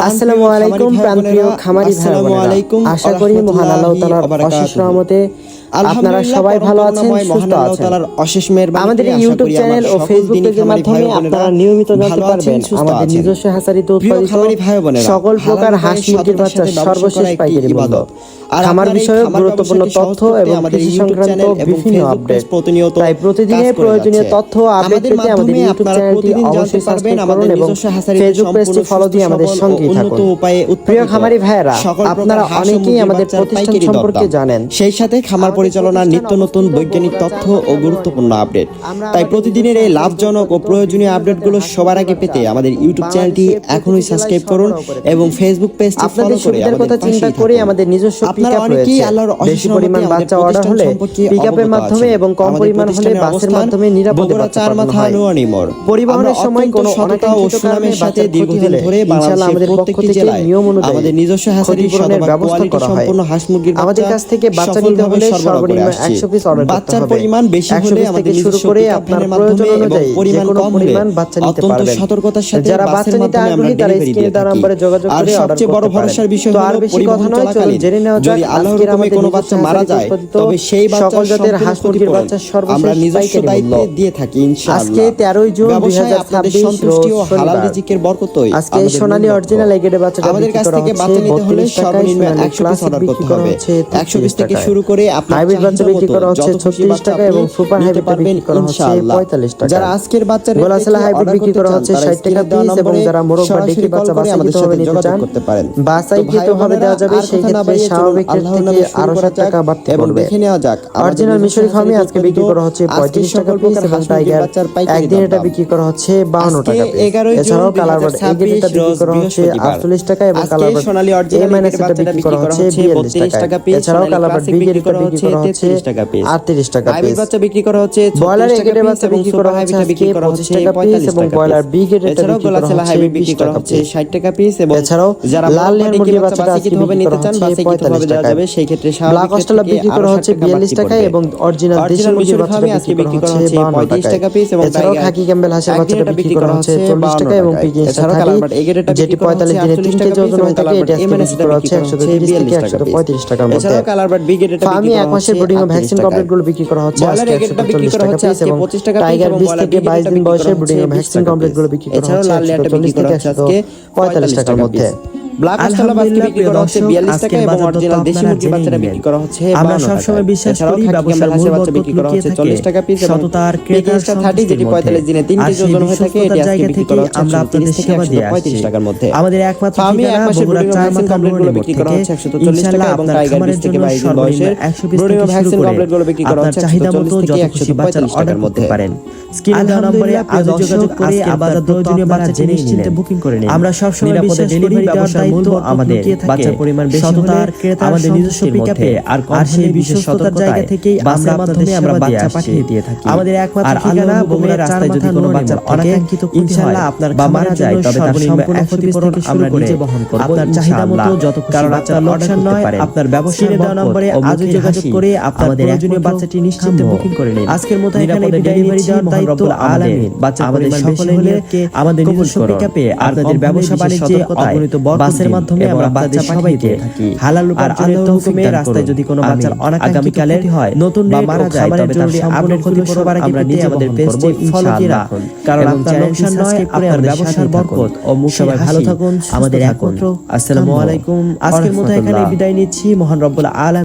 আসসালামু আলাইকুম প্রিয় খামারি ভাই বোনেরা, আশা করি মহান আল্লাহ তাআলার অশেষ রহমতে আপনারা সবাই ভালো আছেন, সুস্থ আছেন। আমাদের এই ইউটিউব চ্যানেল ও ফেসবুক পেজের মাধ্যমে আপনারা নিয়মিত জানতে পারবেন আমাদের নিজস্ব হ্যাচারিতে উৎপাদিত সকল প্রকার হাঁস মুরগির বাচ্চা সর্বশেষ পাইকারি মূল্য, খামার বিষয়ক গুরুত্বপূর্ণ তথ্য এবং কৃষি সংক্রান্ত বিভিন্ন আপডেট। তাই প্রতিদিনের প্রয়োজনীয় তথ্য আপডেট পেতে আমাদের ইউটিউব চ্যানেলটি অবশ্যই সাবস্ক্রাইব করুন এবং ফেসবুক পেজটি ফলো দিয়ে আমাদের সঙ্গেই থাকুন। প্রিয় খামারি ভাইয়েরা, আপনারা অনেকেই আমাদের প্রতিষ্ঠান সম্পর্কে জানেন, সেই সাথে খামার পরিচালনার নিত্য নতুন বৈজ্ঞানিক তথ্য ও গুরুত্বপূর্ণ আপডেট। তাই প্রতিদিনের এই লাভজনক ও প্রয়োজনীয় আপডেটগুলো সবার আগে পেতে আমাদের ইউটিউব চ্যানেলটি এখনই সাবস্ক্রাইব করুন এবং ফেসবুক পেজটি ফলো করে আমাদের কথা চিন্তা করে আমাদের নিজস্ব আপনারা অনেকেই আল্লাহর অশেষ পরিমাণ বাচ্চা অর্ডার হলে পিকআপের মাধ্যমে এবং কম পরিমাণ হলে বাসের মাধ্যমে নিরাপদে চার মাথা নোয়ানি মোড় পরিবহনের সময় কোনো সততা ও সুনামের সাথে দীর্ঘদিন ধরে বাংলাদেশের প্রত্যেকটি জেলায় আমাদের নিজস্ব হ্যাচারি ব্যবস্থা করা হয়। সম্পূর্ণ হাঁস মুরগির আমাদের কাছ থেকে বাচ্চা নিতে হলে সর্বনিম্ন 100 পিস অর্ডার করতে হবে। বাচ্চার পরিমাণ বেশি হলে আমাদের শুরু করে আপনার প্রয়োজন অনুযায়ী পরিমাণ কম হলে বাচ্চা নিতে পারবেন। সতর্কতার সাথে যারা বাচ্চা নিতে আগ্রহী তারা স্ক্রিনে দেওয়া নম্বরে যোগাযোগ করে অর্ডার করতে পারেন। সবচেয়ে বড় ভরসার বিষয় হলো পরিবহন চলাকালীন জেনে নেওয়া যাক আল্লাহর রহমতে কোনো বাচ্চা মারা যায় তবে সেই বাচ্চার জাতের হাঁস মুরগির বাচ্চা সর্বশেষ আমরা নিজস্ব দায়িত্বে দিয়ে থাকি ইনশাআল্লাহ। আজকে 13 জুন 2026 সন্তুষ্টি ও হালাল রিজিকের বরকতই আজকে সোনালী অরিজিনাল এগেডে বাচ্চাটা আমাদের কাছ থেকে বাচ্চা নিতে হলে সর্বনিম্ন 100 পিস অর্ডার করতে হবে। 100 পিস থেকে শুরু করে আপনার হাইব্রিড বাচ্চা বিক্রি করা হচ্ছে 36 টাকা এবং সুপার হাইব্রিড বিক্রি করা হচ্ছে 45 টাকা। যারা আজকের বাচ্চা গোলাসেলা হাইব্রিড বিক্রি করা হচ্ছে 60 টাকা পিস এবং যারা মোরগ বা ডেকি বাচ্চা বাছাইতে হবে নিতে চান বাছাইকৃত ভাবে দেওয়া যাবে। সেই ক্ষেত্রে স্বাভাবিক রেট থেকে আরো 7 টাকা বাড়তে পারবে। দেখে নেওয়া যাক অরিজিনাল মিশরি ফার্মে আজকে বিক্রি করা হচ্ছে 35 টাকা পিস এবং টাইগার একদিন এটা বিক্রি করা হচ্ছে 52 টাকা পিস। এছাড়াও কালার বার্ড এগেডটা বিক্রি করা হচ্ছে 48 টাকা এবং কালার বার্ড এ মাইনাস এটা বিক্রি করা হচ্ছে 42 টাকা পিস। এছাড়াও কালার বার্ড বিগের এটা বিক্রি করা হচ্ছে 38 টাকা পিস। বাচ্চা বিক্রি করা হচ্ছে বয়লার এগেডের বাচ্চা বিক্রি করা হচ্ছে 25 টাকা পিস এবং বয়লার বিগের এটা বিক্রি করা হচ্ছে 20 টাকা পিস 60 টাকা পিস। এবং এছাড়াও যারা লাল লেয়ার মুরগির বাচ্চাটা আজকে হবে নিতে চান বাছাইকৃত ভাবে দেওয়া যাবে। সেই ক্ষেত্রে ব্ল্যাক অস্ট্রেলিয়া বিক্রি করা হচ্ছে 42 টাকা এবং অরিজিনাল দেশি মুরগির বাচ্চাটা বিক্রি করা হচ্ছে 52 টাকা পিস। এবং এছাড়াও খাকি ক্যাম্বেল হাঁসের বাচ্চাটা বিক্রি করা হচ্ছে 40 টাকা এবং পিগি এছাড়াও কালার বার্ড এগেডটা যেটি 45 দিনে 3 কেজি ওজন হয়ে থাকে এটা বিক্রি করা হচ্ছে 130 থেকে 135 টাকার মধ্যে। এছাড়াও কালার বার্ড বিগেডটা ফার্মি এক মাসের ব্রিডিং ও ভ্যাকসিন কমপ্লিট গুলো বিক্রি করা হচ্ছে আজকে 140 টাকা পিস এবং টাইগার 20 থেকে 22 দিন বয়সের ব্রিডিং ও ভ্যাকসিন কমপ্লিট গুলো বিক্রি করা হচ্ছে 140 থেকে 145 টাকার মধ্যে। ব্ল্যাক অস্ট্রেলিয়া বাচ্চা বিক্রি করা হচ্ছে 42 টাকা এবং অরিজিনাল দেশি মুরগির বাচ্চাটা বিক্রি করা হচ্ছে 52 টাকা। আমরা সব সময় বিশ্বাস করি ব্যবসার মূল বরকত বিক্রি করা হচ্ছে 40 টাকা পিস এবং সততার ক্রেতার 30 যেটি 45 দিনে 3 কেজি ওজন হয়ে থাকে এটি আজকে বিক্রি করা হচ্ছে আমরা আপনাদের সেবা দিয়ে 35 টাকার মধ্যে। আমাদের একমাত্র ফার্মি এক মাসের বগুড়া ব্রিডিং ভ্যাকসিন কমপ্লিট গুলো বিক্রি করা হচ্ছে 140 টাকা এবং টাইগার 20 থেকে 22 দিন বয়সের ব্রিডিং ভ্যাকসিন কমপ্লিট গুলো বিক্রি করা হচ্ছে 140 থেকে 145 টাকার মধ্যে। স্ক্রিনে দেওয়া নম্বরে আজ যোগাযোগ করে আবাদত প্রয়োজনীয় বাচ্চা জেনে নিশ্চিন্তে বুকিং করে নিন। আমরা সব সময় বিশ্বাস করি ডেলিভারি ব্যবসার মূল আমাদের বাচ্চার পরিমাণ বেশি হলে আমাদের নিজস্ব পিকআপে আর সেই বিশ্বস্ততার জায়গা থেকেই আমরা মাধ্যমে আমরা বাচ্চা পাঠিয়ে দিয়ে থাকি। আমাদের একমাত্র ঠিকানা বগুড়া রাস্তায় যদি কোনো বাচ্চার অনাকাঙ্ক্ষিত ইনশাআল্লাহ আপনার বা মারা যায় তবে তার সম্পূর্ণ ক্ষতিপূরণ আমরা নিজে বহন করব। আপনার চাহিদা মতো যত কারণ বাচ্চা লোকসান নয় আপনার ব্যবসায়ী দেওয়া নম্বরে আজ যোগাযোগ করে আপনার প্রয়োজনীয় বাচ্চাটি নিশ্চিন্তে বুকিং করে নিন। আজকের মতো এখানে ডেলিভারি দেওয়ার দায়িত্ব আলামিন। বাচ্চা আমাদের সকলে মিলে আমাদের নিজস্ব পিকআপে আপনাদের ব্যবসা বাণিজ্যে অগণিত বাসের মাধ্যমে আমরা বাচ্চা সবাইকে হালাল উপার্জনের তৌফিক রাস্তায় যদি কোনো বাচ্চার অনাকাঙ্ক্ষিত ক্ষতি হয় নতুন বা মারা যায় তবে তার সম্পূর্ণ ক্ষতিপূরণ আমরা নিজে আমাদের পেজটি ফলো দিয়ে রাখুন। কারণ আপনার লোকসান নয় আপনার ব্যবসার বরকত ও সবাই ভালো থাকুন আমাদের একমাত্র আসসালামু আলাইকুম। আজকের মতো এখানে বিদায় নিচ্ছি। মহান রব্বুল আলামিন